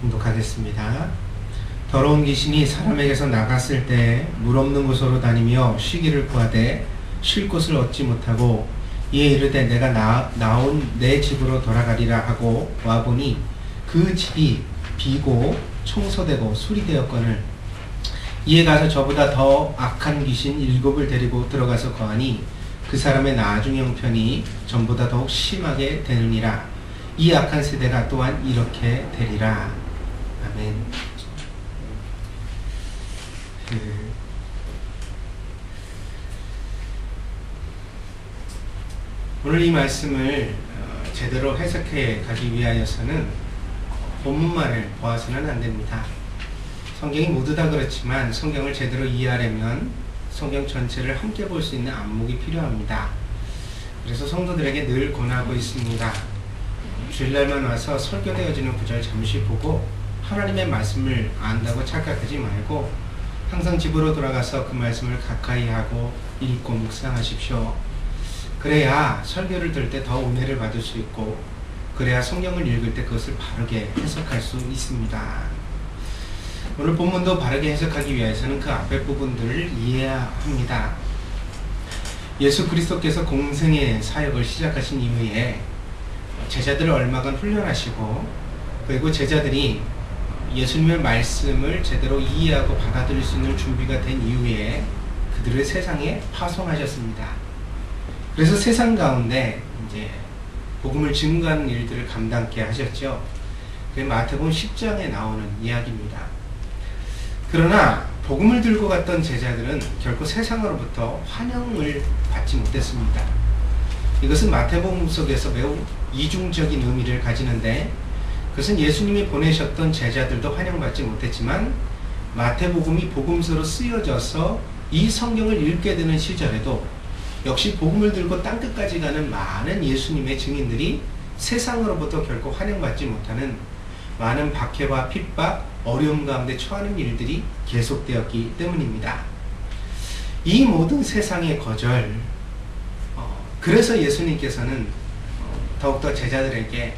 봉독하겠습니다. 더러운 귀신이 사람에게서 나갔을 때 물 없는 곳으로 다니며 쉬기를 구하되 쉴 곳을 얻지 못하고 이에 이르되 내가 나온 내 집으로 돌아가리라 하고 와보니 그 집이 비고 청소되고 수리되었거늘 이에 가서 저보다 더 악한 귀신 7을 데리고 들어가서 거하니 그 사람의 나중 형편이 전보다 더욱 심하게 되느니라. 이 악한 세대가 또한 이렇게 되리라. 아멘. 오늘 이 말씀을 제대로 해석해 가기 위하여서는 본문만을 보아서는 안 됩니다. 성경이 모두 다 그렇지만 성경을 제대로 이해하려면 성경 전체를 함께 볼 수 있는 안목이 필요합니다. 그래서 성도들에게 늘 권하고 있습니다. 주일날만 와서 설교되어지는 구절 잠시 보고 하나님의 말씀을 안다고 착각하지 말고 항상 집으로 돌아가서 그 말씀을 가까이 하고 읽고 묵상하십시오. 그래야 설교를 들을 때 더 은혜를 받을 수 있고 그래야 성경을 읽을 때 그것을 바르게 해석할 수 있습니다. 오늘 본문도 바르게 해석하기 위해서는 그 앞에 부분들을 이해해야 합니다. 예수 그리스도께서 공생의 사역을 시작하신 이후에 제자들을 얼마간 훈련하시고 그리고 제자들이 예수님의 말씀을 제대로 이해하고 받아들일 수 있는 준비가 된 이후에 그들을 세상에 파송하셨습니다. 그래서 세상 가운데 이제 복음을 증거하는 일들을 감당케 하셨죠. 그게 마태복음 10장에 나오는 이야기입니다. 그러나 복음을 들고 갔던 제자들은 결코 세상으로부터 환영을 받지 못했습니다. 이것은 마태복음 속에서 매우 이중적인 의미를 가지는데 그것은 예수님이 보내셨던 제자들도 환영받지 못했지만 마태복음이 복음서로 쓰여져서 이 성경을 읽게 되는 시절에도 역시 복음을 들고 땅끝까지 가는 많은 예수님의 증인들이 세상으로부터 결코 환영받지 못하는 많은 박해와 핍박, 어려움 가운데 처하는 일들이 계속되었기 때문입니다. 이 모든 세상의 거절, 그래서 예수님께서는 더욱더 제자들에게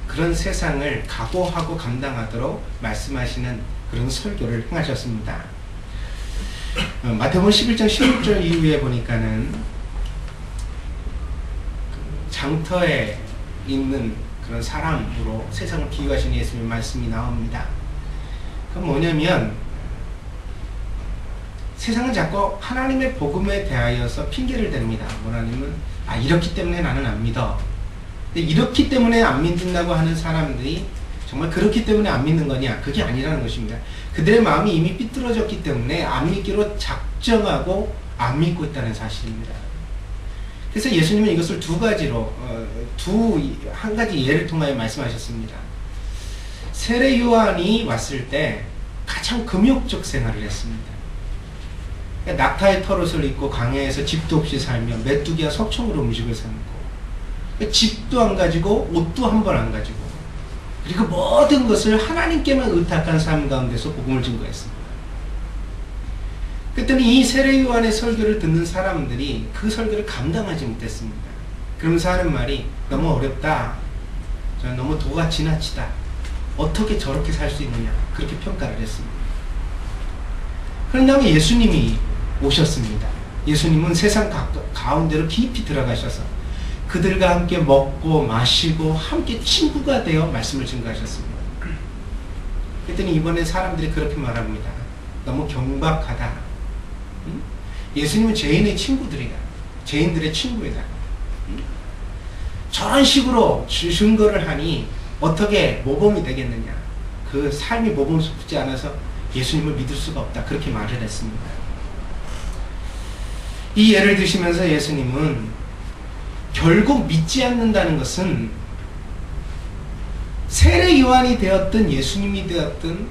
그런 세상을 각오하고 감당하도록 말씀하시는 그런 설교를 행하셨습니다. 마태복음 11장 16절 이후에 보니까는 장터에 있는 그런 사람으로 세상을 비유하시는 예수님의 말씀이 나옵니다. 그건 뭐냐면 세상은 자꾸 하나님의 복음에 대하여서 핑계를 댑니다. 뭐냐면 이렇기 때문에 나는 안 믿어. 근데 이렇기 때문에 안 믿는다고 하는 사람들이 정말 그렇기 때문에 안 믿는 거냐? 그게 아니라는 것입니다. 그들의 마음이 이미 삐뚤어졌기 때문에 안 믿기로 작정하고 안 믿고 있다는 사실입니다. 그래서 예수님은 이것을 두 가지로 한 가지 예를 통하여 말씀하셨습니다. 세례 요한이 왔을 때 가장 금욕적 생활을 했습니다. 낙타의 털옷을 입고 광야에서 집도 없이 살며 메뚜기와 석청으로 음식을 사 먹고 집도 안 가지고 옷도 한 번 안 가지고 그리고 모든 것을 하나님께만 의탁한 삶 가운데서 복음을 증거했습니다. 그랬더니 이 세례 요한의 설교를 듣는 사람들이 그 설교를 감당하지 못했습니다. 그러면서 하는 말이 너무 어렵다. 너무 도가 지나치다. 어떻게 저렇게 살 수 있느냐. 그렇게 평가를 했습니다. 그런 다음에 예수님이 오셨습니다. 예수님은 세상 가운데로 깊이 들어가셔서 그들과 함께 먹고 마시고 함께 친구가 되어 말씀을 증거하셨습니다. 그랬더니 이번에 사람들이 그렇게 말합니다. 너무 경박하다. 예수님은 죄인의 친구들이다. 죄인들의 친구이다. 저런 식으로 증거를 하니 어떻게 모범이 되겠느냐. 그 삶이 모범스럽지 않아서 예수님을 믿을 수가 없다. 그렇게 말을 했습니다. 이 예를 드시면서 예수님은 결국 믿지 않는다는 것은 세례 요한이 되었든 예수님이 되었든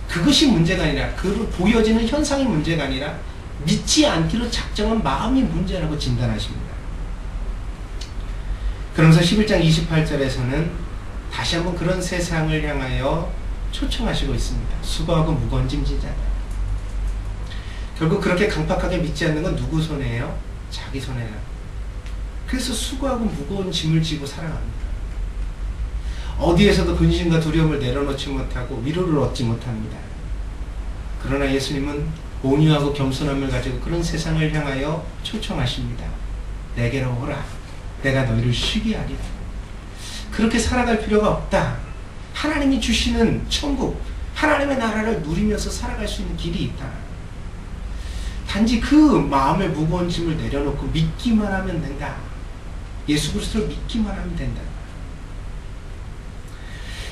그것이 문제가 아니라 그 보여지는 현상이 문제가 아니라 믿지 않기로 작정한 마음이 문제라고 진단하십니다. 그러면서 11장 28절에서는 다시 한번 그런 세상을 향하여 초청하시고 있습니다. 수고하고 무거운 짐진 자들. 결국 그렇게 강팍하게 믿지 않는 건 누구 손해예요? 자기 손해라. 그래서 수고하고 무거운 짐을 지고 살아갑니다. 어디에서도 근심과 두려움을 내려놓지 못하고 위로를 얻지 못합니다. 그러나 예수님은 온유하고 겸손함을 가지고 그런 세상을 향하여 초청하십니다. 내게로 오라. 내가 너희를 쉬게 하리라. 그렇게 살아갈 필요가 없다. 하나님이 주시는 천국, 하나님의 나라를 누리면서 살아갈 수 있는 길이 있다. 단지 그 마음의 무거운 짐을 내려놓고 믿기만 하면 된다. 예수 그리스도를 믿기만 하면 된다.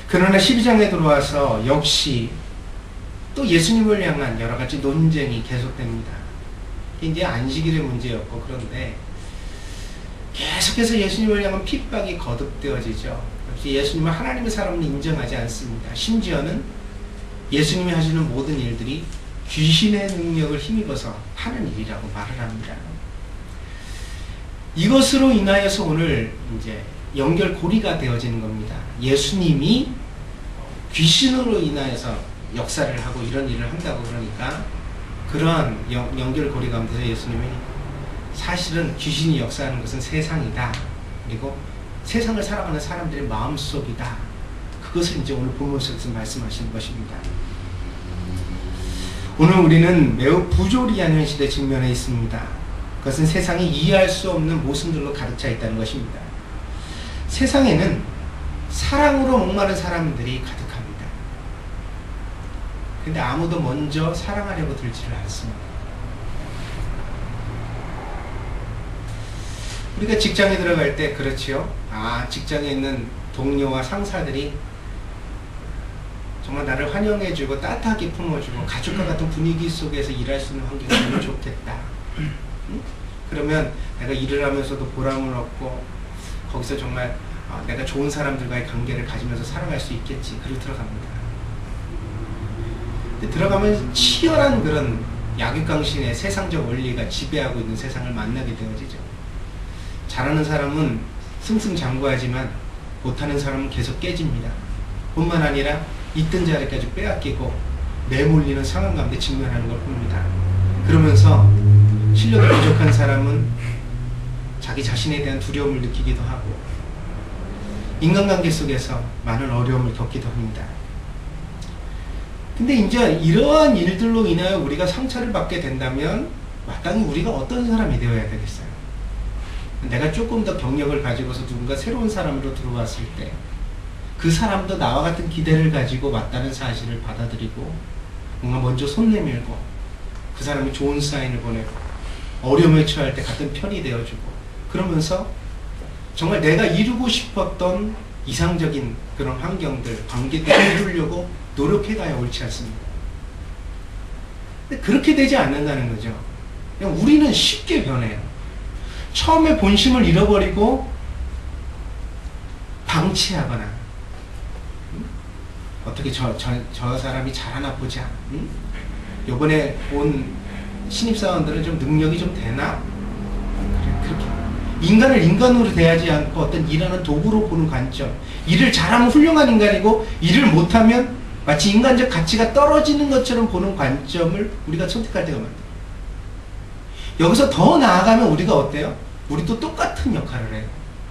그러나 12장에 들어와서 역시 또 예수님을 향한 여러 가지 논쟁이 계속됩니다. 이제 안식일의 문제였고, 그런데 계속해서 예수님을 향한 핍박이 거듭되어지죠. 역시 예수님은 하나님의 사람을 인정하지 않습니다. 심지어는 예수님이 하시는 모든 일들이 귀신의 능력을 힘입어서 하는 일이라고 말을 합니다. 이것으로 인하여서 오늘 이제 연결고리가 되어지는 겁니다. 예수님이 귀신으로 인하여서 역사를 하고 이런 일을 한다고 그러니까 그러한 연결고리 가운데서 예수님이 사실은 귀신이 역사하는 것은 세상이다. 그리고 세상을 살아가는 사람들의 마음속이다. 그것을 이제 오늘 본문 속에서 말씀하시는 것입니다. 오늘 우리는 매우 부조리한 현실에 직면해 있습니다. 그것은 세상이 이해할 수 없는 모순들로 가득 차 있다는 것입니다. 세상에는 사랑으로 목마른 사람들이 가득합니다. 근데 아무도 먼저 사랑하려고 들지를 않습니다. 우리가 직장에 들어갈 때 그렇지요. 직장에 있는 동료와 상사들이 정말 나를 환영해주고 따뜻하게 품어주고 가족과 같은 분위기 속에서 일할 수 있는 환경이 너무 좋겠다. 응? 그러면 내가 일을 하면서도 보람을 얻고 거기서 정말 내가 좋은 사람들과의 관계를 가지면서 살아갈 수 있겠지. 그리고 들어갑니다. 근데 들어가면 치열한 그런 약육강신의 세상적 원리가 지배하고 있는 세상을 만나게 되어지죠. 잘하는 사람은 승승장구하지만 못하는 사람은 계속 깨집니다. 뿐만 아니라 있던 자리까지 빼앗기고 내몰리는 상황 가운데 직면하는 걸 봅니다. 그러면서 실력이 부족한 사람은 자기 자신에 대한 두려움을 느끼기도 하고 인간관계 속에서 많은 어려움을 겪기도 합니다. 근데 이제 이러한 일들로 인하여 우리가 상처를 받게 된다면 마땅히 우리가 어떤 사람이 되어야 되겠어요? 내가 조금 더 경력을 가지고서 누군가 새로운 사람으로 들어왔을 때 그 사람도 나와 같은 기대를 가지고 왔다는 사실을 받아들이고 뭔가 먼저 손 내밀고 그 사람이 좋은 사인을 보내고 어려움에 처할 때 같은 편이 되어주고 그러면서 정말 내가 이루고 싶었던 이상적인 그런 환경들, 관계들을 이루려고 노력해가야 옳지 않습니다. 근데 그렇게 되지 않는다는 거죠. 그냥 우리는 쉽게 변해요. 처음에 본심을 잃어버리고 방치하거나 어떻게 저 사람이 잘하나 보자. 요번에 온 신입사원들은 좀 능력이 좀 되나? 그래, 그렇게 인간을 인간으로 대하지 않고 어떤 일하는 도구로 보는 관점, 일을 잘하면 훌륭한 인간이고 일을 못하면 마치 인간적 가치가 떨어지는 것처럼 보는 관점을 우리가 선택할 때가 많다. 여기서 더 나아가면 우리가 어때요? 우리도 똑같은 역할을 해요.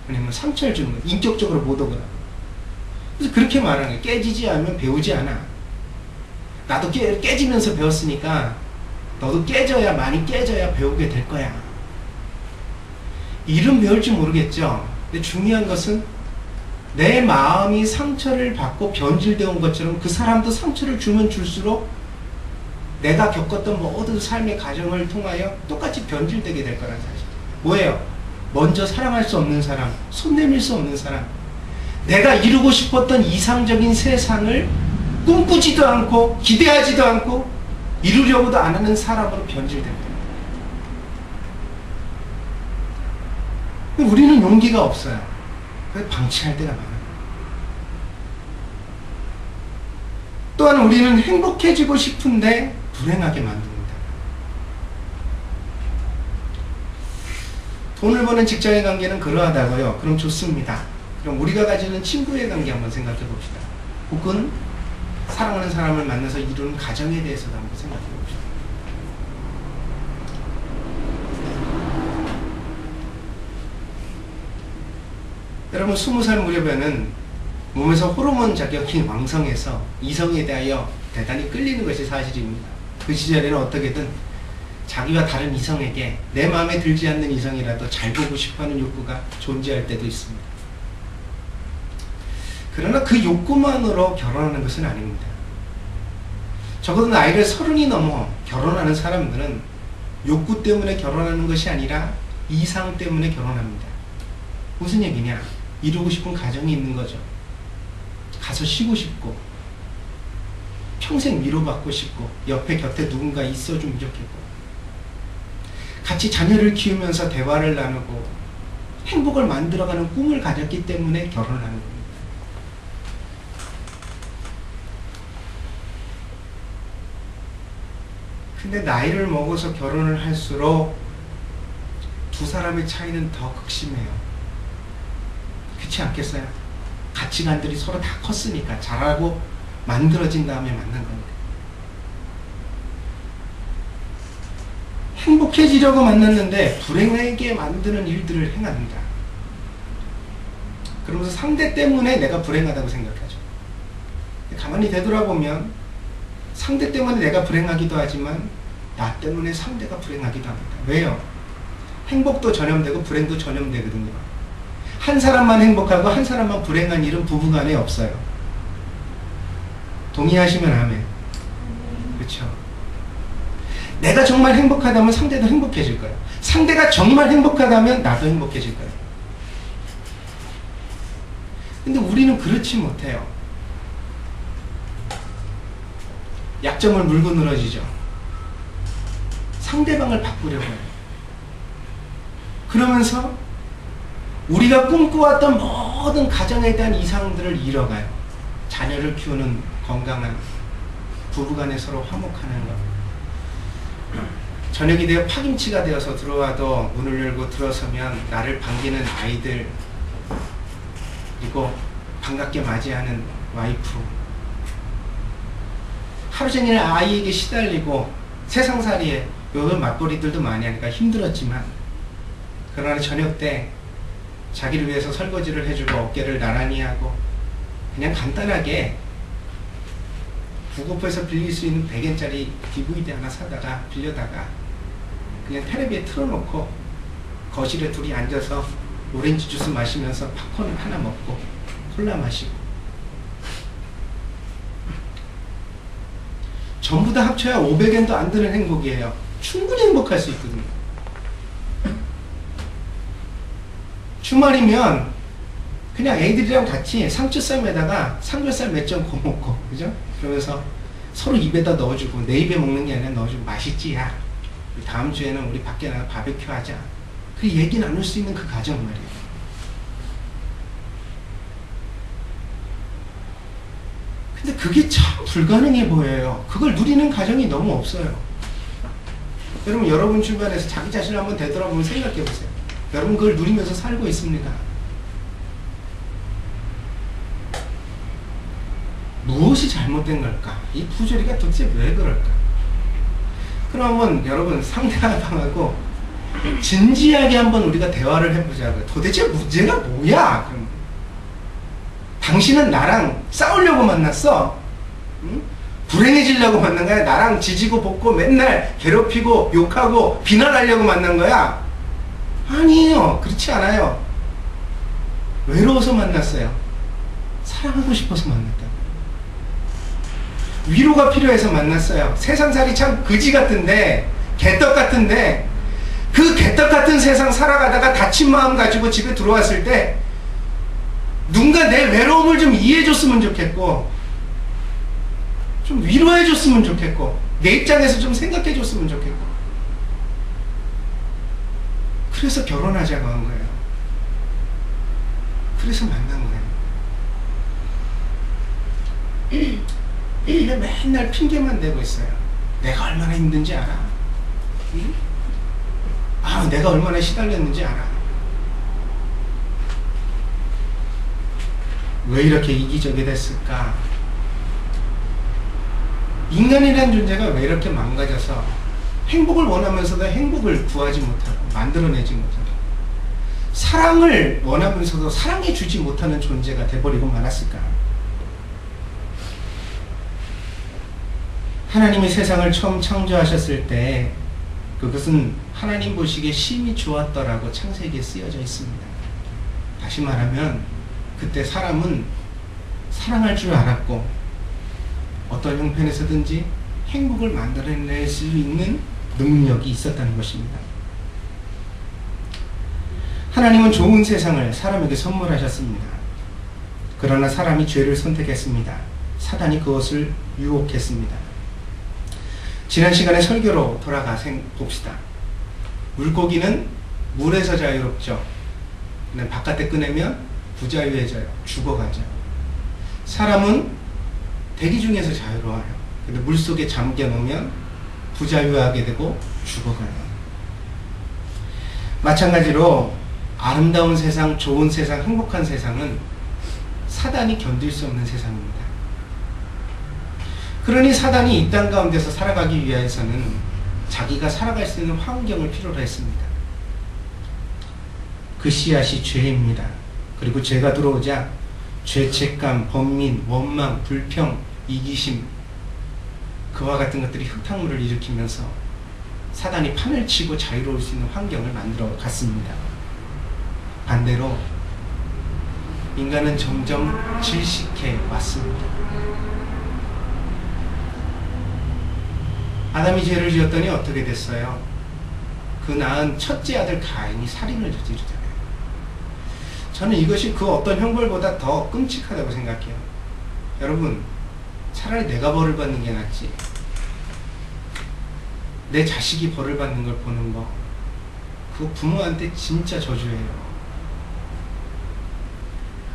왜냐면 상처를 주는 거예요. 인격적으로 못 오거나. 그래서 그렇게 말하는 거예요. 깨지지 않으면 배우지 않아. 나도 깨지면서 배웠으니까 너도 깨져야, 많이 깨져야 배우게 될 거야. 일은 배울지 모르겠죠. 근데 중요한 것은 내 마음이 상처를 받고 변질되어 온 것처럼 그 사람도 상처를 주면 줄수록 내가 겪었던 모든 삶의 과정을 통하여 똑같이 변질되게 될 거라는 사실. 뭐예요? 먼저 사랑할 수 없는 사람, 손 내밀 수 없는 사람, 내가 이루고 싶었던 이상적인 세상을 꿈꾸지도 않고 기대하지도 않고 이루려고도 안 하는 사람으로 변질됩니다. 우리는 용기가 없어요. 그래서 방치할 때가 많아요. 또한 우리는 행복해지고 싶은데 불행하게 만듭니다. 돈을 버는 직장의 관계는 그러하다고요. 그럼 좋습니다. 그럼 우리가 가지는 친구의 관계 한번 생각해 봅시다. 혹은 사랑하는 사람을 만나서 이루는 가정에 대해서도 한번 생각해 봅시다. 여러분 20살 무렵에는 몸에서 호르몬 작용이 왕성해서 이성에 대하여 대단히 끌리는 것이 사실입니다. 그 시절에는 어떻게든 자기와 다른 이성에게 내 마음에 들지 않는 이성이라도 잘 보고 싶어하는 욕구가 존재할 때도 있습니다. 그러나 그 욕구만으로 결혼하는 것은 아닙니다. 적어도 나이를 30이 넘어 결혼하는 사람들은 욕구 때문에 결혼하는 것이 아니라 이상 때문에 결혼합니다. 무슨 얘기냐? 이루고 싶은 가정이 있는 거죠. 가서 쉬고 싶고 평생 위로받고 싶고 옆에 곁에 누군가 있어주면 좋겠고 같이 자녀를 키우면서 대화를 나누고 행복을 만들어가는 꿈을 가졌기 때문에 결혼을 하는 겁니다. 근데 나이를 먹어서 결혼을 할수록 두 사람의 차이는 더 극심해요. 그렇지 않겠어요? 가치관들이 서로 다 컸으니까 잘하고 만들어진 다음에 만난 겁니다. 행복해지려고 만났는데 불행하게 만드는 일들을 행합니다. 그러면서 상대 때문에 내가 불행하다고 생각하죠. 가만히 되돌아보면 상대 때문에 내가 불행하기도 하지만 나 때문에 상대가 불행하기도 합니다. 왜요? 행복도 전염되고 불행도 전염되거든요. 한 사람만 행복하고 한 사람만 불행한 일은 부부간에 없어요. 동의하시면 아멘. 그렇죠? 내가 정말 행복하다면 상대도 행복해질 거예요. 상대가 정말 행복하다면 나도 행복해질 거예요. 근데 우리는 그렇지 못해요. 약점을 물고 늘어지죠. 상대방을 바꾸려고 해요. 그러면서 우리가 꿈꿔왔던 모든 가정에 대한 이상들을 잃어가요. 자녀를 키우는 건강한 부부간에 서로 화목하는 것. 저녁이 되어 파김치가 되어서 들어와도 문을 열고 들어서면 나를 반기는 아이들, 그리고 반갑게 맞이하는 와이프. 하루 종일 아이에게 시달리고 세상살이에 요즘 맞벌이들도 많이 하니까 힘들었지만 그러나 저녁 때 자기를 위해서 설거지를 해주고 어깨를 나란히 하고 그냥 간단하게 부고프에서 빌릴 수 있는 100엔짜리 DVD 하나 사다가 빌려다가 그냥 텔레비에 틀어놓고 거실에 둘이 앉아서 오렌지 주스 마시면서 팝콘 하나 먹고 콜라 마시고 전부 다 합쳐야 500엔도 안 드는 행복이에요. 충분히 행복할 수 있거든요. 주말이면 그냥 애들이랑 같이 상추쌈에다가 삼겹살 몇 점 구워 먹고, 그죠? 그러면서 서로 입에다 넣어주고, 내 입에 먹는 게 아니라 넣어주고, 맛있지, 야. 다음 주에는 우리 밖에 나가 바베큐 하자. 그 얘기 나눌 수 있는 그 가정 말이에요. 근데 그게 참 불가능해 보여요. 그걸 누리는 가정이 너무 없어요. 여러분, 여러분 주변에서 자기 자신을 한번 되돌아보면 생각해 보세요. 여러분 그걸 누리면서 살고 있습니다. 무엇이 잘못된 걸까? 이 부조리가 도대체 왜 그럴까? 그러면 여러분 상대방하고 진지하게 한번 우리가 대화를 해보자고요. 도대체 문제가 뭐야? 그럼 당신은 나랑 싸우려고 만났어? 응? 불행해지려고 만난 거야? 나랑 지지고 볶고 맨날 괴롭히고 욕하고 비난하려고 만난 거야? 아니에요. 그렇지 않아요. 외로워서 만났어요. 사랑하고 싶어서 만났다. 위로가 필요해서 만났어요. 세상살이 참 그지 같은데, 개떡 같은데, 그 개떡 같은 세상 살아가다가 다친 마음 가지고 집에 들어왔을 때 누군가 내 외로움을 좀 이해해줬으면 좋겠고, 좀 위로해줬으면 좋겠고, 내 입장에서 좀 생각해줬으면 좋겠고, 그래서 결혼하자고 한 거예요. 그래서 만난 거예요. 근데 맨날 핑계만 대고 있어요. 내가 얼마나 힘든지 알아? 응? 아, 내가 얼마나 시달렸는지 알아? 왜 이렇게 이기적이 됐을까? 인간이라는 존재가 왜 이렇게 망가져서 행복을 원하면서도 행복을 구하지 못하고 만들어내지 못하고 사랑을 원하면서도 사랑해 주지 못하는 존재가 돼버리고 말았을까? 하나님이 세상을 처음 창조하셨을 때 그것은 하나님 보시기에 심히 좋았더라고 창세기에 쓰여져 있습니다. 다시 말하면 그때 사람은 사랑할 줄 알았고 어떤 형편에서든지 행복을 만들어낼 수 있는 능력이 있었다는 것입니다. 하나님은 좋은 세상을 사람에게 선물하셨습니다. 그러나 사람이 죄를 선택했습니다. 사단이 그것을 유혹했습니다. 지난 시간에 설교로 돌아가 봅시다. 물고기는 물에서 자유롭죠. 근데 바깥에 꺼내면 부자유해져요. 죽어가죠. 사람은 대기 중에서 자유로워요. 근데 물속에 잠겨 놓으면 부자유하게 되고 죽어가요. 마찬가지로 아름다운 세상, 좋은 세상, 행복한 세상은 사단이 견딜 수 없는 세상입니다. 그러니 사단이 이 땅 가운데서 살아가기 위해서는 자기가 살아갈 수 있는 환경을 필요로 했습니다. 그 씨앗이 죄입니다. 그리고 죄가 들어오자 죄책감, 번민, 원망, 불평, 이기심 그와 같은 것들이 흙탕물을 일으키면서 사단이 판을 치고 자유로울 수 있는 환경을 만들어 갔습니다. 반대로 인간은 점점 질식해 왔습니다. 아담이 죄를 지었더니 어떻게 됐어요? 그 낳은 첫째 아들 가인이 살인을 저지르잖아요. 저는 이것이 그 어떤 형벌보다 더 끔찍하다고 생각해요. 여러분, 차라리 내가 벌을 받는 게 낫지. 내 자식이 벌을 받는 걸 보는 거, 그거 부모한테 진짜 저주예요.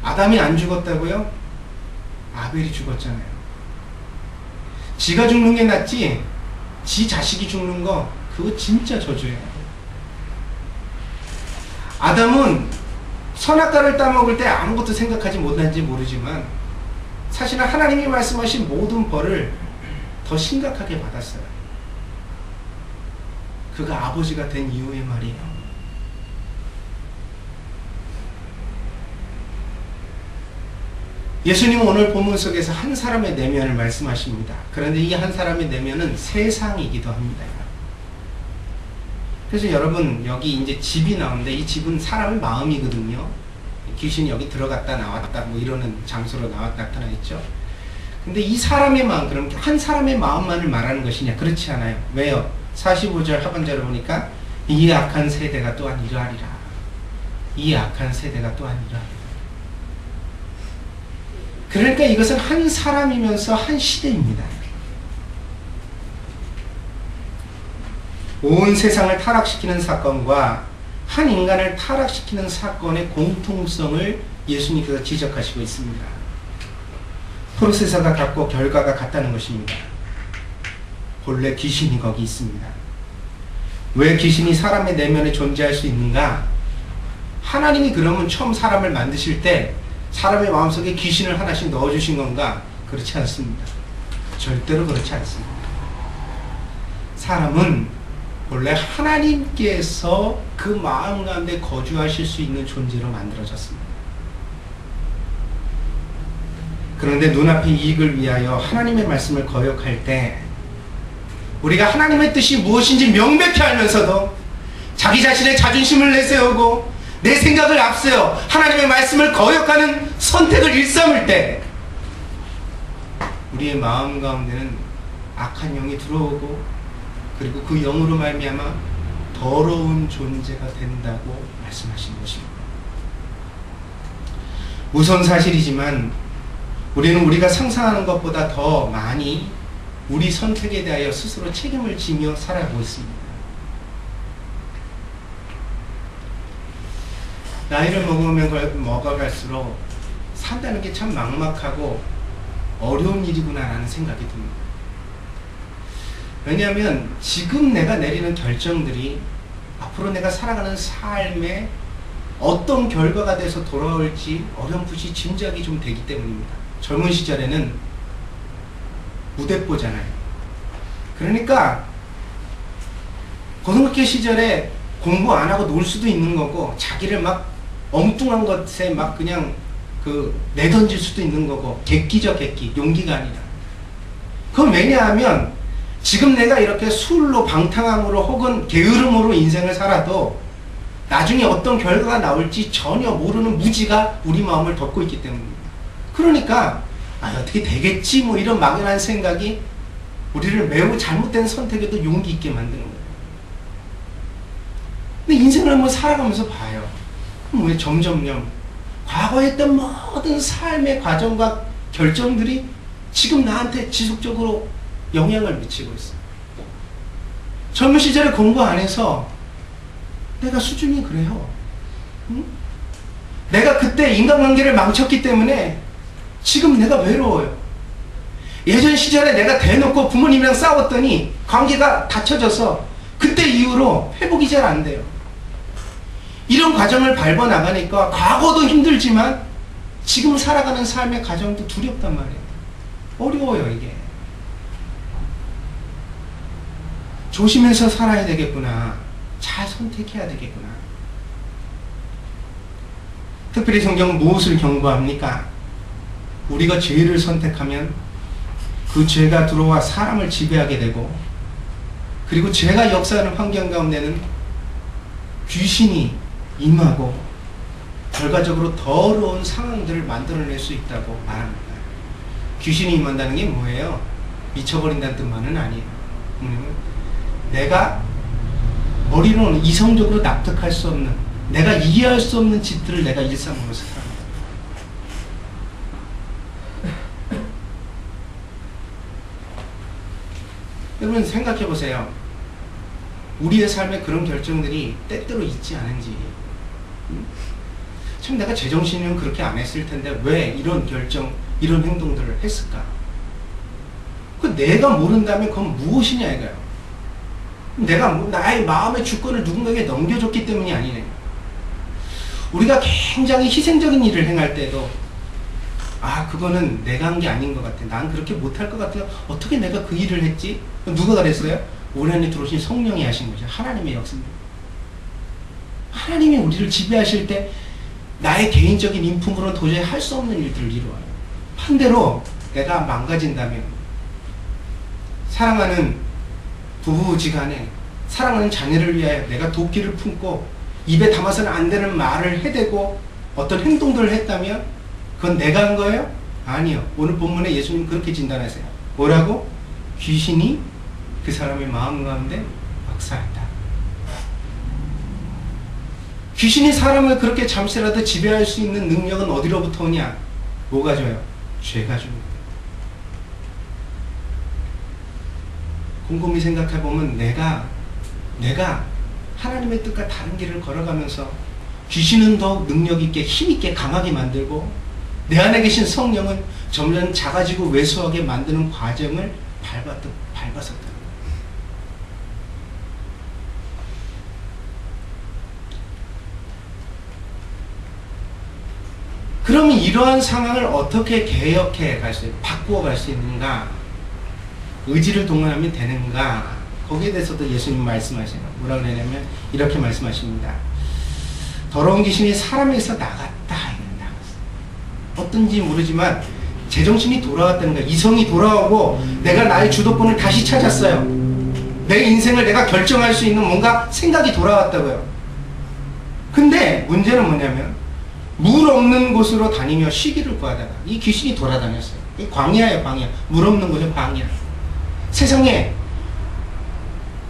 아담이 안 죽었다고요? 아벨이 죽었잖아요. 지가 죽는 게 낫지, 지 자식이 죽는 거, 그거 진짜 저주예요. 아담은 선악과를 따먹을 때 아무것도 생각하지 못한지 모르지만 사실은 하나님이 말씀하신 모든 벌을 더 심각하게 받았어요. 그가 아버지가 된 이후의 말이에요. 예수님은 오늘 본문 속에서 한 사람의 내면을 말씀하십니다. 그런데 이 한 사람의 내면은 세상이기도 합니다. 그래서 여러분, 여기 이제 집이 나오는데 이 집은 사람의 마음이거든요. 귀신이 여기 들어갔다 나왔다 뭐 이러는 장소로 나타나 있죠. 근데 이 사람의 마음, 그럼 한 사람의 마음만을 말하는 것이냐? 그렇지 않아요. 왜요? 45절 하반절을 보니까 이 악한 세대가 또한 이러하리라. 이 악한 세대가 또한 이러하리라. 그러니까 이것은 한 사람이면서 한 시대입니다. 온 세상을 타락시키는 사건과 한 인간을 타락시키는 사건의 공통성을 예수님께서 지적하시고 있습니다. 프로세서가 같고 결과가 같다는 것입니다. 본래 귀신이 거기 있습니다. 왜 귀신이 사람의 내면에 존재할 수 있는가? 하나님이 그러면 처음 사람을 만드실 때 사람의 마음속에 귀신을 하나씩 넣어주신 건가? 그렇지 않습니다. 절대로 그렇지 않습니다. 사람은 원래 하나님께서 그 마음 가운데 거주하실 수 있는 존재로 만들어졌습니다. 그런데 눈앞의 이익을 위하여 하나님의 말씀을 거역할 때 우리가 하나님의 뜻이 무엇인지 명백히 알면서도 자기 자신의 자존심을 내세우고 내 생각을 앞세워 하나님의 말씀을 거역하는 선택을 일삼을 때 우리의 마음 가운데는 악한 영이 들어오고 그리고 그 영으로 말미암아 더러운 존재가 된다고 말씀하신 것입니다. 무서운 사실이지만 우리는 우리가 상상하는 것보다 더 많이 우리 선택에 대하여 스스로 책임을 지며 살아가고 있습니다. 나이를 먹어갈수록 산다는 게 참 막막하고 어려운 일이구나라는 생각이 듭니다. 왜냐하면 지금 내가 내리는 결정들이 앞으로 내가 살아가는 삶에 어떤 결과가 돼서 돌아올지 어렴풋이 짐작이 좀 되기 때문입니다. 젊은 시절에는 무대뽀잖아요. 그러니까 고등학교 시절에 공부 안 하고 놀 수도 있는 거고 자기를 막 엉뚱한 것에 막 그냥 내던질 수도 있는 거고, 객기죠, 객기. 용기가 아니라. 그건 왜냐하면 지금 내가 이렇게 술로 방탕함으로 혹은 게으름으로 인생을 살아도 나중에 어떤 결과가 나올지 전혀 모르는 무지가 우리 마음을 덮고 있기 때문입니다. 그러니까 어떻게 되겠지 뭐 이런 막연한 생각이 우리를 매우 잘못된 선택에도 용기 있게 만드는 거예요. 근데 인생을 한번 살아가면서 봐요. 왜 점점점 과거에 했던 모든 삶의 과정과 결정들이 지금 나한테 지속적으로 영향을 미치고 있어요. 젊은 시절에 공부 안 해서 내가 수준이 그래요. 응? 내가 그때 인간관계를 망쳤기 때문에 지금 내가 외로워요. 예전 시절에 내가 대놓고 부모님이랑 싸웠더니 관계가 닫혀져서 그때 이후로 회복이 잘 안 돼요. 이런 과정을 밟아 나가니까 과거도 힘들지만 지금 살아가는 삶의 과정도 두렵단 말이에요. 어려워요, 이게. 조심해서 살아야 되겠구나. 잘 선택해야 되겠구나. 특별히 성경은 무엇을 경고합니까? 우리가 죄를 선택하면 그 죄가 들어와 사람을 지배하게 되고, 그리고 죄가 역사하는 환경 가운데는 귀신이 임하고 결과적으로 더러운 상황들을 만들어낼 수 있다고 말합니다. 귀신이 임한다는 게 뭐예요? 미쳐버린다는 뜻만은 아니에요. 내가 머리로는 이성적으로 납득할 수 없는, 내가 이해할 수 없는 짓들을 내가 일상으로 살아갑니다. 여러분 생각해 보세요. 우리의 삶에 그런 결정들이 때때로 있지 않은지. 참 내가 제정신이면 그렇게 안 했을 텐데 왜 이런 결정, 이런 행동들을 했을까? 내가 모른다면 그건 무엇이냐 이거예요. 내가 나의 마음의 주권을 누군가에게 넘겨줬기 때문이 아니네. 우리가 굉장히 희생적인 일을 행할 때도 그거는 내가 한 게 아닌 것 같아. 난 그렇게 못할 것 같아요. 어떻게 내가 그 일을 했지? 누가 그랬어요? 우리 안에 들어오신 성령이 하신 거죠. 하나님의 역사입니다. 하나님이 우리를 지배하실 때 나의 개인적인 인품으로는 도저히 할 수 없는 일들을 이루어요. 반대로 내가 망가진다면 사랑하는 부부지간에 사랑하는 자녀를 위하여 내가 도끼를 품고 입에 담아서는 안 되는 말을 해대고 어떤 행동들을 했다면 그건 내가 한 거예요? 아니요. 오늘 본문에 예수님 그렇게 진단하세요. 뭐라고? 귀신이 그 사람의 마음 가운데 역사했다. 귀신이 사람을 그렇게 잠시라도 지배할 수 있는 능력은 어디로부터 오냐? 뭐가 줘요? 죄가 줍니다. 곰곰이 생각해보면 내가 하나님의 뜻과 다른 길을 걸어가면서 귀신은 더욱 능력있게 힘있게 강하게 만들고 내 안에 계신 성령은 점점 작아지고 왜소하게 만드는 과정을 밟았었다. 그러면 이러한 상황을 어떻게 개혁해 갈 수, 바꾸어 갈 수 있는가? 의지를 동원하면 되는가? 거기에 대해서도 예수님 말씀하시는 뭐라고 그러냐면 이렇게 말씀하십니다. 더러운 귀신이 사람에게서 나갔다. 어떤지 모르지만 제정신이 돌아왔다는 거야. 이성이 돌아오고 내가 나의 주도권을 다시 찾았어요. 내 인생을 내가 결정할 수 있는 뭔가 생각이 돌아왔다고요. 근데 문제는 뭐냐면 물 없는 곳으로 다니며 쉬기를 구하다가 이 귀신이 돌아다녔어요. 이 광야예요, 광야. 물 없는 곳은 광야. 세상에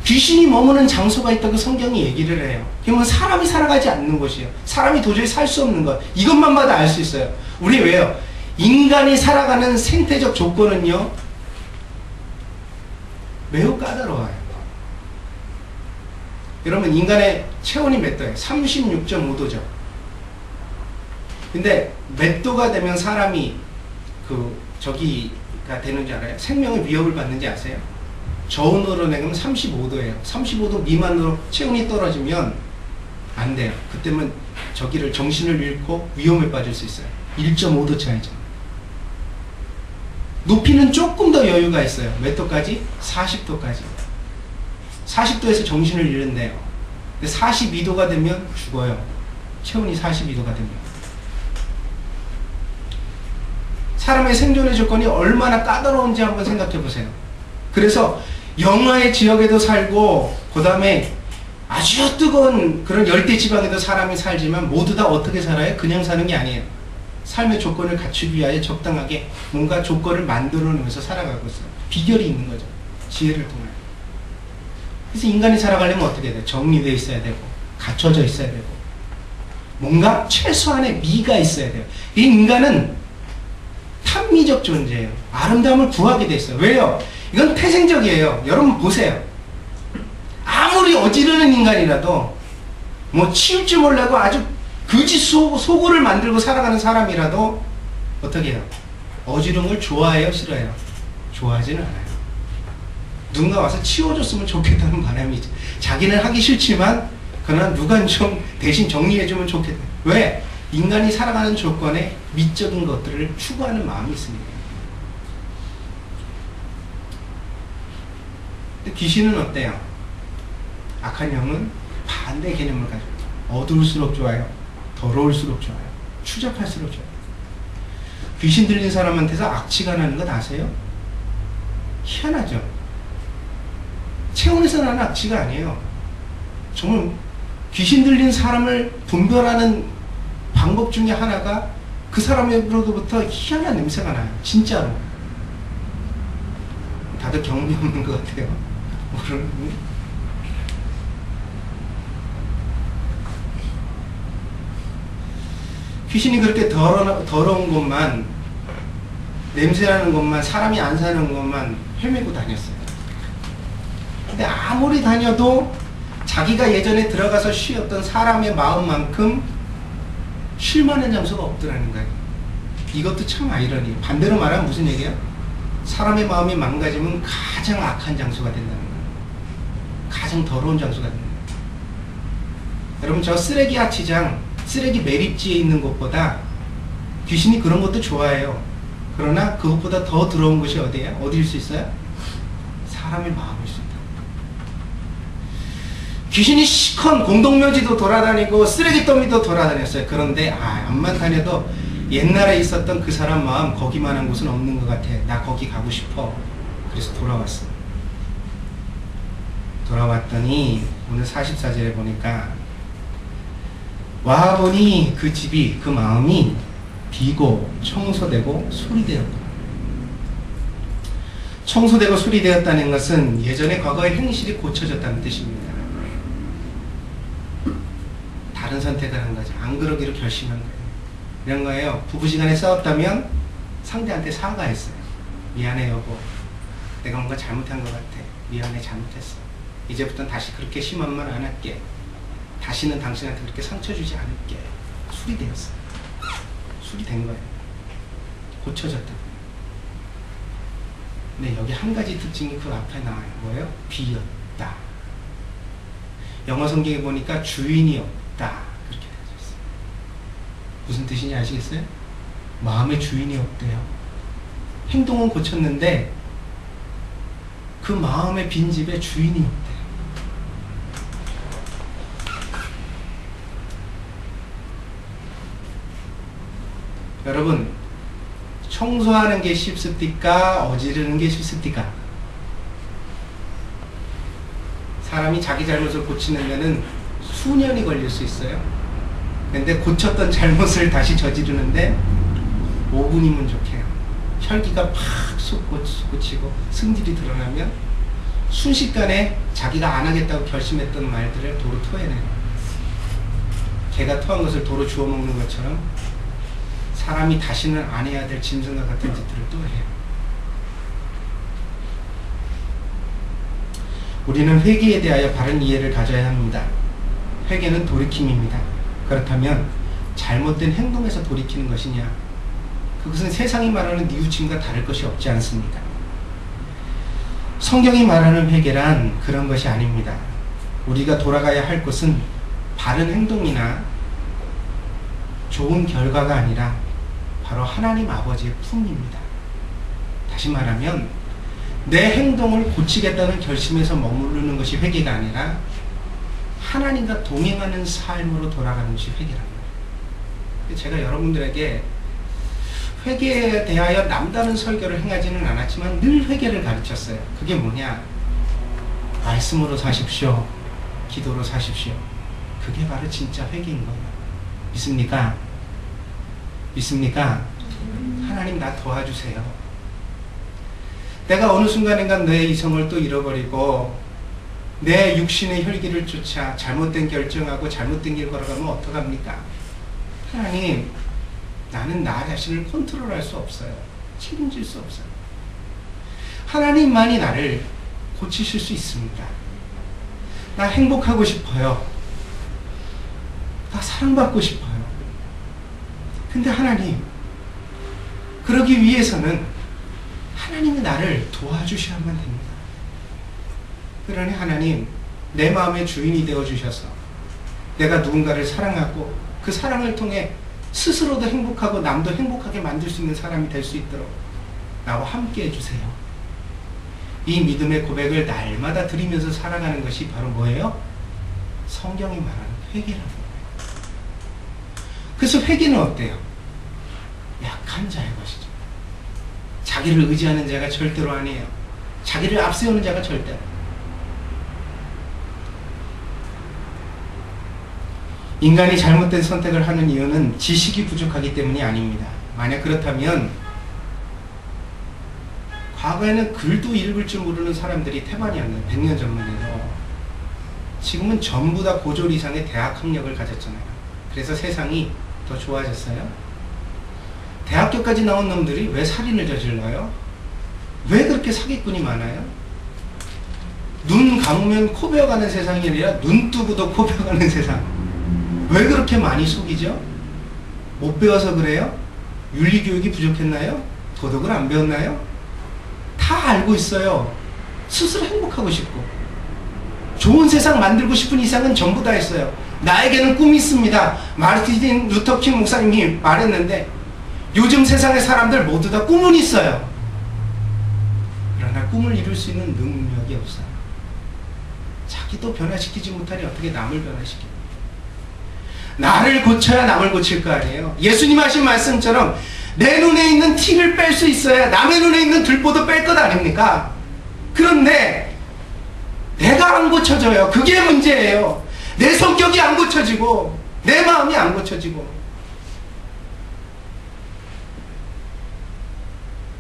귀신이 머무는 장소가 있다고 성경이 얘기를 해요. 그러면 사람이 살아가지 않는 곳이에요. 사람이 도저히 살 수 없는 것. 이것만 봐도 알 수 있어요. 우리 왜요? 인간이 살아가는 생태적 조건은요 매우 까다로워요. 여러분 인간의 체온이 몇 도예요? 36.5도죠. 근데 몇 도가 되면 사람이 저기가 되는 줄 알아요? 생명의 위협을 받는지 아세요? 저온으로 내면 35도예요. 35도 미만으로 체온이 떨어지면 안 돼요. 그때면 저기를 정신을 잃고 위험에 빠질 수 있어요. 1.5도 차이죠. 높이는 조금 더 여유가 있어요. 몇 도까지? 40도까지. 40도에서 정신을 잃는데요. 근데 42도가 되면 죽어요. 체온이 42도가 됩니다. 사람의 생존의 조건이 얼마나 까다로운지 한번 생각해 보세요. 그래서 영하의 지역에도 살고 그 다음에 아주 뜨거운 그런 열대 지방에도 사람이 살지만 모두 다 어떻게 살아요? 그냥 사는 게 아니에요. 삶의 조건을 갖추기 위하여 적당하게 뭔가 조건을 만들어 놓으면서 살아가고 있어요. 비결이 있는 거죠. 지혜를 통하여. 그래서 인간이 살아가려면 어떻게 돼요? 정리되어 있어야 되고 갖춰져 있어야 되고 뭔가 최소한의 미가 있어야 돼요. 이 인간은 탐미적 존재예요. 아름다움을 구하게 돼 있어요. 왜요? 이건 태생적이에요. 여러분 보세요. 아무리 어지르는 인간이라도 뭐 치울 줄 몰라고 아주 그지 소굴을 만들고 살아가는 사람이라도 어떻게 해요? 어지러운 걸 좋아해요? 싫어해요? 좋아하지는 않아요. 누군가 와서 치워줬으면 좋겠다는 바람이지. 자기는 하기 싫지만 그러나 누가 좀 대신 정리해주면 좋겠다. 왜? 인간이 살아가는 조건에 미적인 것들을 추구하는 마음이 있습니다. 근데 귀신은 어때요? 악한 영은 반대 개념을 가지고 있어요. 어두울수록 좋아요. 더러울수록 좋아요. 추잡할수록 좋아요. 귀신 들린 사람한테서 악취가 나는 것 아세요? 희한하죠? 체온에서 나는 악취가 아니에요. 정말 귀신 들린 사람을 분별하는 방법 중에 하나가 그 사람으로부터 희한한 냄새가 나요. 진짜로. 다들 경험이 없는 것 같아요. 귀신이 그렇게 더러운 곳만, 냄새나는 곳만, 사람이 안 사는 곳만 헤매고 다녔어요. 근데 아무리 다녀도 자기가 예전에 들어가서 쉬었던 사람의 마음만큼 쉴만한 장소가 없더라는 거예요. 이것도 참 아이러니해요. 반대로 말하면 무슨 얘기예요? 사람의 마음이 망가지면 가장 악한 장소가 된다는 거예요. 가장 더러운 장소가 된다는 거예요. 여러분, 저 쓰레기 아치장, 쓰레기 매립지에 있는 곳보다 귀신이 그런 것도 좋아해요. 그러나 그것보다 더 더러운 곳이 어디예요? 어디일 수 있어요? 사람의 마음일 수 있다. 귀신이 시컨 공동묘지도 돌아다니고 쓰레기 더미도 돌아다녔어요. 그런데 암만 다녀도 옛날에 있었던 그 사람 마음, 거기만한 곳은 없는 것 같아. 나 거기 가고 싶어. 그래서 돌아왔어. 돌아왔더니 오늘 44절에 보니까 와보니 그 집이, 그 마음이 비고 청소되고 수리되었다. 청소되고 수리되었다는 것은 예전에 과거의 행실이 고쳐졌다는 뜻입니다. 다른 선택을 한 거죠. 안 그러기로 결심한 거예요. 이런 거예요. 부부지간에 싸웠다면 상대한테 사과했어요. 미안해 여보. 내가 뭔가 잘못한 것 같아. 미안해, 잘못했어. 이제부터는 다시 그렇게 심한 말 안 할게. 다시는 당신한테 그렇게 상처 주지 않을게. 수리되었어요. 수리된 거예요. 고쳐졌다. 근데 여기 한 가지 특징이 그 앞에 나와요. 뭐예요? 비었다. 영어 성경에 보니까 주인이 없다. 그렇게 되어 있어요. 무슨 뜻인지 아시겠어요? 마음의 주인이 없대요. 행동은 고쳤는데 그 마음의 빈집에 주인이 없대요. 여러분, 청소하는 게 쉽습니까? 어지르는 게 쉽습니까? 사람이 자기 잘못을 고치는 데는 수년이 걸릴 수 있어요. 근데 고쳤던 잘못을 다시 저지르는데 5분이면 좋게요. 혈기가 팍 쏙 고치고 승질이 드러나면 순식간에 자기가 안 하겠다고 결심했던 말들을 도로 토해내요. 개가 토한 것을 도로 주워 먹는 것처럼 사람이 다시는 안 해야 될 짐승과 같은 짓들을 또 해요. 우리는 회개에 대하여 바른 이해를 가져야 합니다. 회개는 돌이킴입니다. 그렇다면 잘못된 행동에서 돌이키는 것이냐? 그것은 세상이 말하는 뉘우침과 다를 것이 없지 않습니까? 성경이 말하는 회개란 그런 것이 아닙니다. 우리가 돌아가야 할 곳은 바른 행동이나 좋은 결과가 아니라 바로 하나님 아버지의 품입니다. 다시 말하면 내 행동을 고치겠다는 결심에서 머무르는 것이 회개가 아니라 하나님과 동행하는 삶으로 돌아가는 것이 회개라는 거예요. 제가 여러분들에게 회개에 대하여 남다른 설교를 행하지는 않았지만 늘 회개를 가르쳤어요. 그게 뭐냐? 말씀으로 사십시오. 기도로 사십시오. 그게 바로 진짜 회개인 거예요. 믿습니까? 믿습니까? 하나님 나 도와주세요. 내가 어느 순간인가 내 이성을 또 잃어버리고 내 육신의 혈기를 쫓아 잘못된 결정하고 잘못된 길 걸어가면 어떡합니까? 하나님, 나는 나 자신을 컨트롤할 수 없어요. 책임질 수 없어요. 하나님만이 나를 고치실 수 있습니다. 나 행복하고 싶어요. 나 사랑받고 싶어요. 근데 하나님, 그러기 위해서는 하나님이 나를 도와주셔야만 됩니다. 그러니 하나님, 내 마음의 주인이 되어주셔서 내가 누군가를 사랑하고 그 사랑을 통해 스스로도 행복하고 남도 행복하게 만들 수 있는 사람이 될 수 있도록 나와 함께 해주세요. 이 믿음의 고백을 날마다 드리면서 살아가는 것이 바로 뭐예요? 성경이 말하는 회개라는 거예요. 그래서 회개는 어때요? 약한 자의 것이죠. 자기를 의지하는 자가 절대로 아니에요. 자기를 앞세우는 자가 절대로. 인간이 잘못된 선택을 하는 이유는 지식이 부족하기 때문이 아닙니다. 만약 그렇다면 과거에는 글도 읽을 줄 모르는 사람들이 태반이었네요. 100년 전만 해도. 지금은 전부 다 고졸 이상의 대학 학력을 가졌잖아요. 그래서 세상이 더 좋아졌어요. 대학교까지 나온 놈들이 왜 살인을 저질러요? 왜 그렇게 사기꾼이 많아요? 눈 감으면 코 베어가는 세상이 아니라 눈 뜨고도 코 베어가는 세상. 왜 그렇게 많이 속이죠? 못 배워서 그래요? 윤리교육이 부족했나요? 도덕을 안 배웠나요? 다 알고 있어요. 스스로 행복하고 싶고 좋은 세상 만들고 싶은 이상은 전부 다 했어요. 나에게는 꿈이 있습니다. 마르틴 루터킹 목사님이 말했는데 요즘 세상의 사람들 모두 다 꿈은 있어요. 그러나 꿈을 이룰 수 있는 능력이 없어요. 자기도 변화시키지 못하니 어떻게 남을 변화시켜요? 나를 고쳐야 남을 고칠 거 아니에요. 예수님 하신 말씀처럼 내 눈에 있는 티를 뺄 수 있어야 남의 눈에 있는 들보도 뺄 것 아닙니까? 그런데 내가 안 고쳐져요. 그게 문제예요. 내 성격이 안 고쳐지고 내 마음이 안 고쳐지고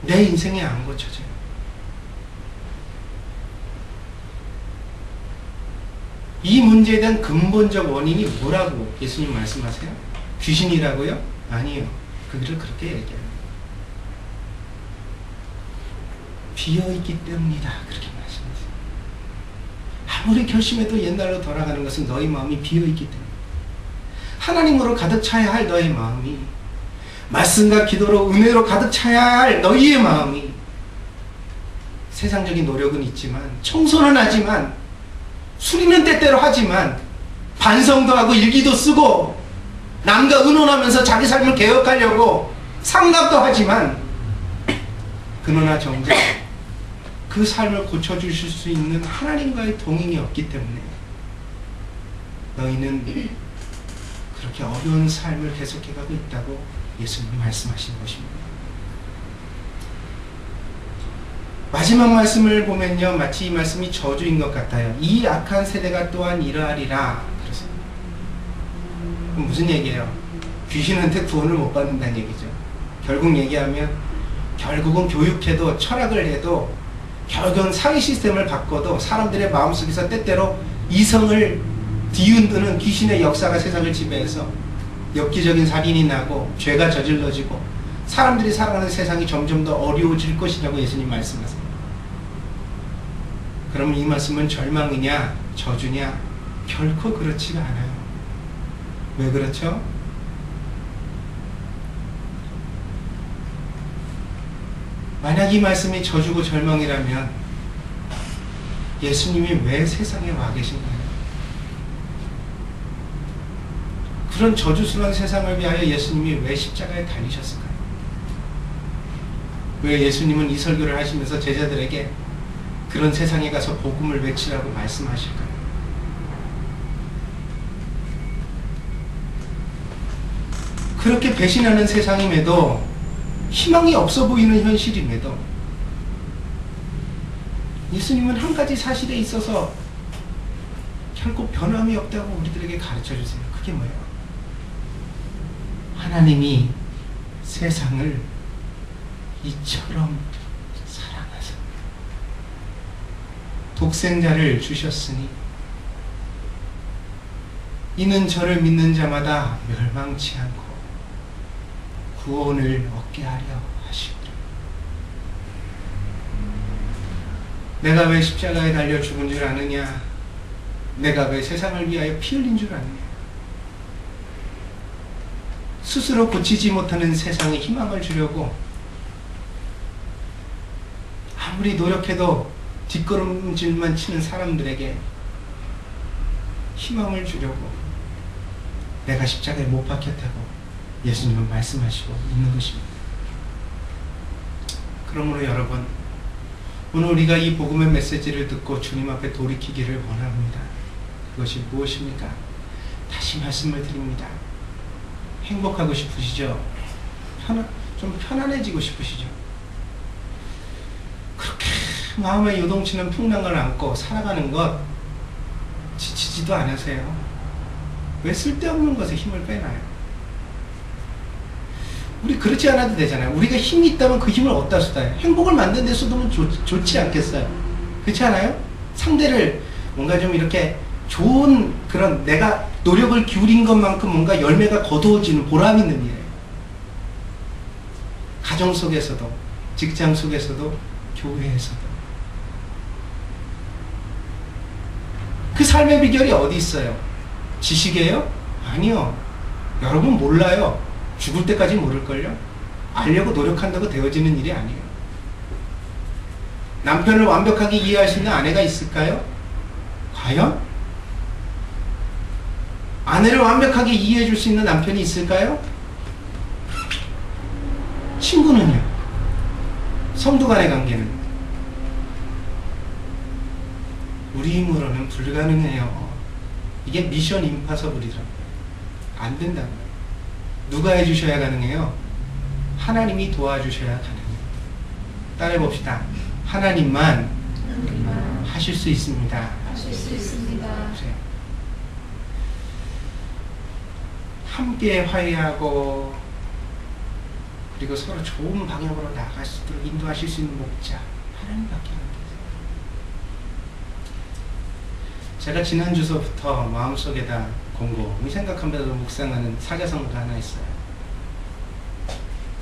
내 인생이 안 고쳐져요. 이 문제에 대한 근본적 원인이 뭐라고 예수님 말씀하세요? 귀신이라고요? 아니에요. 그들을 그렇게 얘기해요. 비어있기 때문이다. 그렇게 말씀하세요. 아무리 결심해도 옛날로 돌아가는 것은 너희 마음이 비어있기 때문에. 하나님으로 가득 차야 할 너희 마음이, 말씀과 기도로 은혜로 가득 차야 할 너희의 마음이, 세상적인 노력은 있지만 청소는 하지만 수리는 때때로 하지만 반성도 하고 일기도 쓰고 남과 의논하면서 자기 삶을 개혁하려고 상담도 하지만 그러나 정작 그 삶을 고쳐주실 수 있는 하나님과의 동행이 없기 때문에 너희는 그렇게 어려운 삶을 계속해가고 있다고 예수님이 말씀하신 것입니다. 마지막 말씀을 보면요, 마치 이 말씀이 저주인 것 같아요. 이 악한 세대가 또한 이러하리라. 그렇습니다. 그럼 무슨 얘기예요? 귀신한테 구원을 못 받는다는 얘기죠. 결국 얘기하면 결국은 교육해도 철학을 해도 결국은 사회 시스템을 바꿔도 사람들의 마음속에서 때때로 이성을 뒤흔드는 귀신의 역사가 세상을 지배해서 엽기적인 살인이 나고 죄가 저질러지고 사람들이 살아가는 세상이 점점 더 어려워질 것이라고 예수님 말씀하세요. 그러면 이 말씀은 절망이냐 저주냐? 결코 그렇지가 않아요. 왜 그렇죠? 만약 이 말씀이 저주고 절망이라면 예수님이 왜 세상에 와 계신가요? 그런 저주스러운 세상을 위하여 예수님이 왜 십자가에 달리셨을까요? 왜 예수님은 이 설교를 하시면서 제자들에게 그런 세상에 가서 복음을 외치라고 말씀하실까요? 그렇게 배신하는 세상임에도, 희망이 없어 보이는 현실임에도 예수님은 한 가지 사실에 있어서 결코 변함이 없다고 우리들에게 가르쳐 주세요. 그게 뭐예요? 하나님이 세상을 이처럼 사랑하사 독생자를 주셨으니 이는 저를 믿는 자마다 멸망치 않고 구원을 얻게 하려 하시리라. 내가 왜 십자가에 달려 죽은 줄 아느냐? 내가 왜 세상을 위하여 피 흘린 줄 아느냐? 스스로 고치지 못하는 세상에 희망을 주려고 아무리 노력해도 뒷걸음질만 치는 사람들에게 희망을 주려고 내가 십자가에 못 박혔다고 예수님은 말씀하시고 있는 것입니다. 그러므로 여러분, 오늘 우리가 이 복음의 메시지를 듣고 주님 앞에 돌이키기를 원합니다. 그것이 무엇입니까? 다시 말씀을 드립니다. 행복하고 싶으시죠? 좀 편안해지고 싶으시죠? 그렇게 마음에 요동치는 풍랑을 안고 살아가는 것 지치지도 않으세요? 왜 쓸데없는 것에 힘을 빼나요? 우리 그렇지 않아도 되잖아요. 우리가 힘이 있다면 그 힘을 어디다 쏟아요? 행복을 만드는 데 쏟으면 좋지 않겠어요? 그렇지 않아요? 상대를 뭔가 좀 이렇게 좋은 그런 내가 노력을 기울인 것만큼 뭔가 열매가 거두어지는 보람 있는 일이에요. 가정 속에서도, 직장 속에서도, 교회에서도. 그 삶의 비결이 어디 있어요? 지식이에요? 아니요. 여러분 몰라요. 죽을 때까지 모를걸요? 알려고 노력한다고 되어지는 일이 아니에요. 남편을 완벽하게 이해할 수 있는 아내가 있을까요? 과연? 아내를 완벽하게 이해해 줄 수 있는 남편이 있을까요? 친구는요? 성도 간의 관계는? 우리 힘으로는 불가능해요. 이게 미션 임파서블이라고. 안 된다고요. 누가 해주셔야 가능해요? 하나님이 도와주셔야 가능해요. 따라해봅시다. 하나님만 하실 수 있습니다. 하실 수 있습니다. 함께 화해하고 그리고 서로 좋은 방향으로 나아갈 수 있도록 인도하실 수 있는 목자 하나님밖에 안 계세요. 제가 지난주서부터 마음속에다 곰곰이 생각하면서 묵상하는 사자성어가 하나 있어요.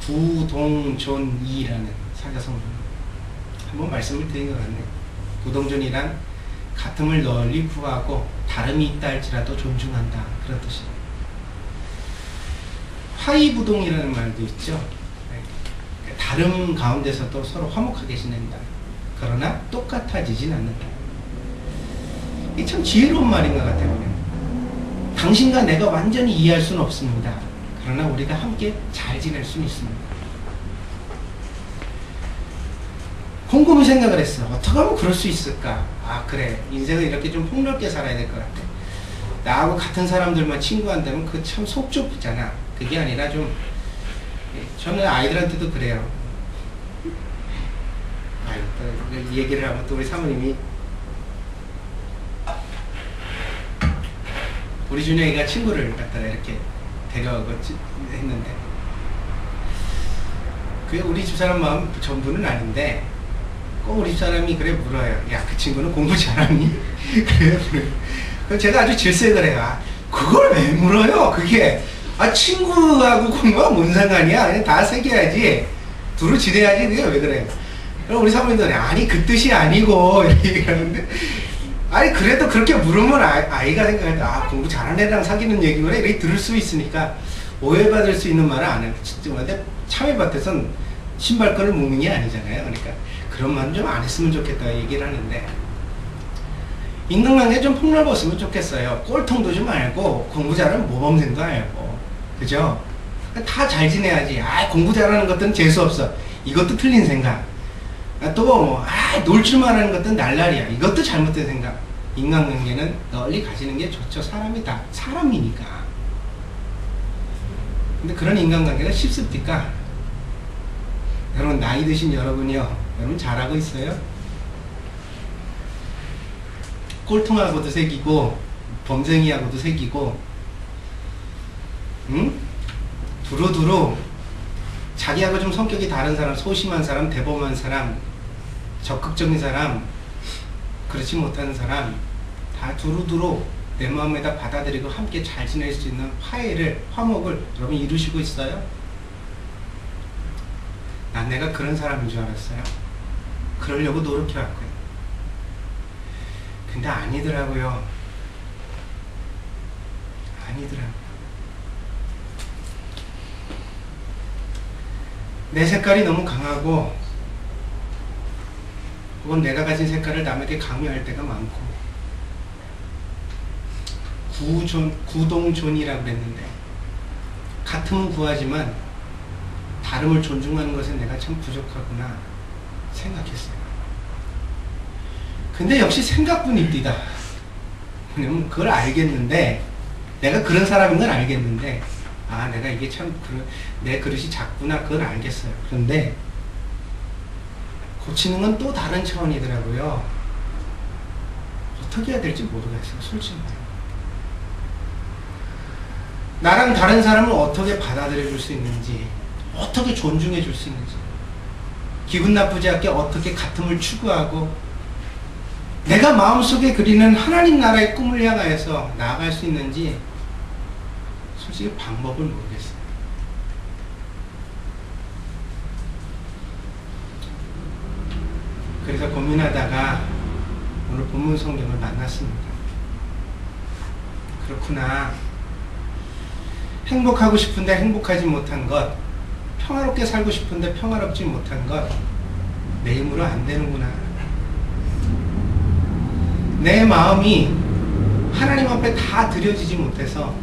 구동존이라는 사자성어. 한번 말씀을 드린 것 같네요. 구동존이란 같음을 널리 구하고 다름이 있다 할지라도 존중한다, 그런 뜻이에요. 화이부동이라는 말도 있죠. 다름 가운데서도 서로 화목하게 지낸다. 그러나 똑같아지진 않는다. 이게 참 지혜로운 말인 것 같아요. 당신과 내가 완전히 이해할 수는 없습니다. 그러나 우리가 함께 잘 지낼 수는 있습니다. 곰곰이 생각을 했어. 어떻게 하면 그럴 수 있을까? 아, 그래. 인생을 이렇게 좀 폭넓게 살아야 될 것 같아. 나하고 같은 사람들만 친구한다면 그 참 속 좁잖아. 그게 아니라 좀, 저는 아이들한테도 그래요. 아유, 또 이 얘기를 하면 또 우리 사모님이, 우리 준영이가 친구를 갖다가 이렇게 데려가고 했는데, 그게 우리 집사람 마음 전부는 아닌데, 꼭 우리 집사람이 그래 물어요. 야, 그 친구는 공부 잘하니? 그래 물어요. 그럼 제가 아주 질색을 해요. 아, 그걸 왜 물어요? 그게, 아, 친구하고 공부가 뭔 상관이야? 그냥 다 새겨야지. 두루 지내야지. 그게 왜 그래요? 그럼 우리 사모님도 아니, 그 뜻이 아니고, 이렇게 얘기하는데, 아니, 그래도 그렇게 물으면 아이가 생각할 아, 공부 잘하는 애랑 사귀는 얘기구나. 이렇게 들을 수 있으니까 오해받을 수 있는 말은 안 해요. 근데 참외밭에선 신발끈을 묶는 게 아니잖아요. 그러니까 그런 말은 좀 안 했으면 좋겠다 얘기를 하는데, 인간관계 좀 폭넓었으면 좋겠어요. 꼴통도 좀 알고, 공부 잘하는 모범생도 알고. 그죠? 다 잘 지내야지. 아, 공부 잘하는 것들은 재수없어. 이것도 틀린 생각. 또 뭐, 놀 줄만 하는 것들은 날라리야. 이것도 잘못된 생각. 인간관계는 널리 가지는 게 좋죠. 사람이 다 사람이니까. 근데 그런 인간관계가 쉽습니까? 여러분, 나이 드신 여러분이요, 여러분 잘하고 있어요? 꼴통하고도 새기고 범생이하고도 새기고, 응? 두루두루 자기하고 좀 성격이 다른 사람, 소심한 사람, 대범한 사람, 적극적인 사람, 그렇지 못하는 사람 다 두루두루 내 마음에다 받아들이고 함께 잘 지낼 수 있는 화목을 여러분 이루시고 있어요? 난 내가 그런 사람인 줄 알았어요. 그러려고 노력해왔고요. 근데 아니더라고요. 아니더라고요. 내 색깔이 너무 강하고, 혹은 내가 가진 색깔을 남에게 강요할 때가 많고, 구동존이라고 그랬는데, 같음은 구하지만 다름을 존중하는 것에 내가 참 부족하구나 생각했어요. 근데 역시 생각뿐입니다. 왜냐면 그걸 알겠는데, 내가 그런 사람인 건 알겠는데, 아, 내가 이게 참 내 그릇이 작구나, 그걸 알겠어요. 그런데 고치는 건 또 다른 차원이더라고요. 어떻게 해야 될지 모르겠어요, 솔직히. 나랑 다른 사람을 어떻게 받아들여 줄 수 있는지, 어떻게 존중해 줄 수 있는지, 기분 나쁘지 않게 어떻게 같음을 추구하고, 내가 마음속에 그리는 하나님 나라의 꿈을 향하여서 나아갈 수 있는지 솔직히 방법을 모르겠어요. 그래서 고민하다가 오늘 본문 성경을 만났습니다. 그렇구나. 행복하고 싶은데 행복하지 못한 것, 평화롭게 살고 싶은데 평화롭지 못한 것, 내 힘으로 안 되는구나. 내 마음이 하나님 앞에 다 드려지지 못해서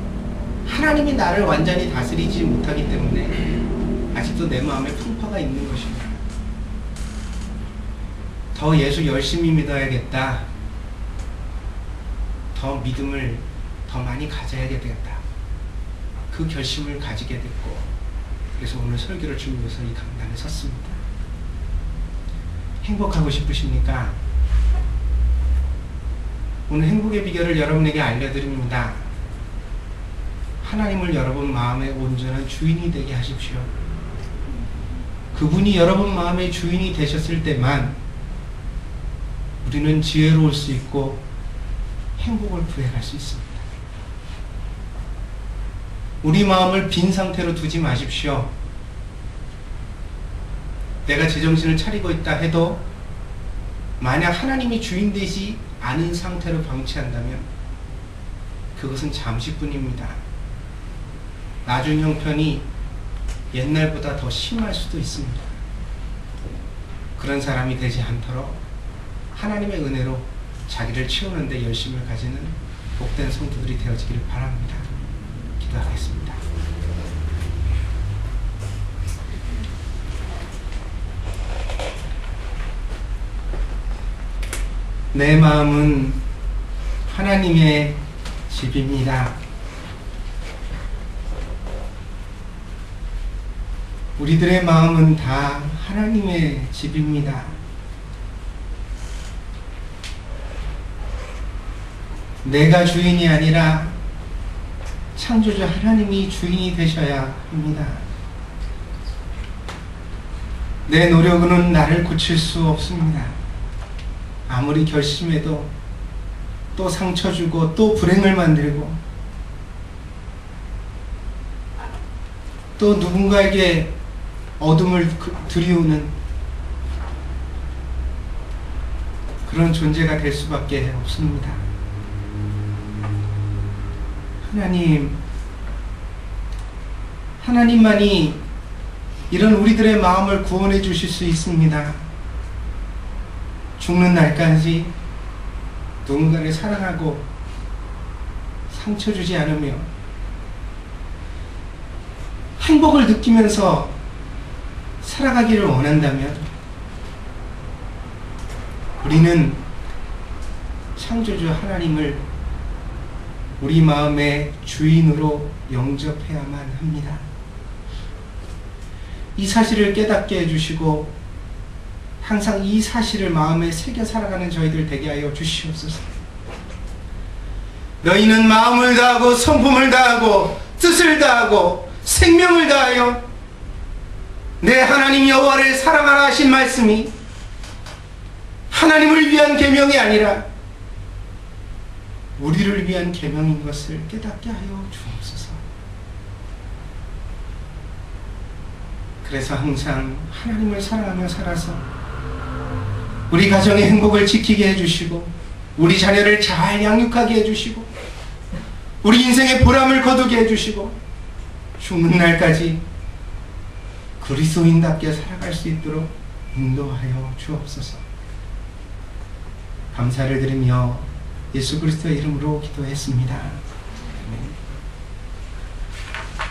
하나님이 나를 완전히 다스리지 못하기 때문에 아직도 내 마음에 풍파가 있는 것입니다. 더 예수 열심히 믿어야겠다. 더 믿음을 더 많이 가져야겠다. 그 결심을 가지게 됐고, 그래서 오늘 설교를 준비해서 이 강단에 섰습니다. 행복하고 싶으십니까? 오늘 행복의 비결을 여러분에게 알려드립니다. 하나님을 여러분 마음의 온전한 주인이 되게 하십시오. 그분이 여러분 마음의 주인이 되셨을 때만 우리는 지혜로울 수 있고 행복을 구해갈 수 있습니다. 우리 마음을 빈 상태로 두지 마십시오. 내가 제정신을 차리고 있다 해도 만약 하나님이 주인 되지 않은 상태로 방치한다면 그것은 잠시뿐입니다. 나중 형편이 옛날보다 더 심할 수도 있습니다. 그런 사람이 되지 않도록 하나님의 은혜로 자기를 채우는 데 열심을 가지는 복된 성도들이 되어지기를 바랍니다. 기도하겠습니다. 내 마음은 하나님의 집입니다. 우리들의 마음은 다 하나님의 집입니다. 내가 주인이 아니라 창조주 하나님이 주인이 되셔야 합니다. 내 노력으로는 나를 고칠 수 없습니다. 아무리 결심해도 또 상처 주고 또 불행을 만들고 또 누군가에게 어둠을 들이우는 그런 존재가 될 수밖에 없습니다. 하나님만이 이런 우리들의 마음을 구원해 주실 수 있습니다. 죽는 날까지 누군가를 사랑하고 상처 주지 않으며 행복을 느끼면서 살아가기를 원한다면 우리는 창조주 하나님을 우리 마음의 주인으로 영접해야만 합니다. 이 사실을 깨닫게 해주시고 항상 이 사실을 마음에 새겨 살아가는 저희들 되게 하여 주시옵소서. 너희는 마음을 다하고 성품을 다하고 뜻을 다하고 생명을 다하여 내 하나님 여호와를 사랑하라 하신 말씀이 하나님을 위한 계명이 아니라 우리를 위한 계명인 것을 깨닫게 하여 주옵소서. 그래서 항상 하나님을 사랑하며 살아서 우리 가정의 행복을 지키게 해주시고 우리 자녀를 잘 양육하게 해주시고 우리 인생의 보람을 거두게 해주시고 죽는 날까지 그리스도인답게 살아갈 수 있도록 인도하여 주옵소서. 감사를 드리며 예수 그리스도의 이름으로 기도했습니다.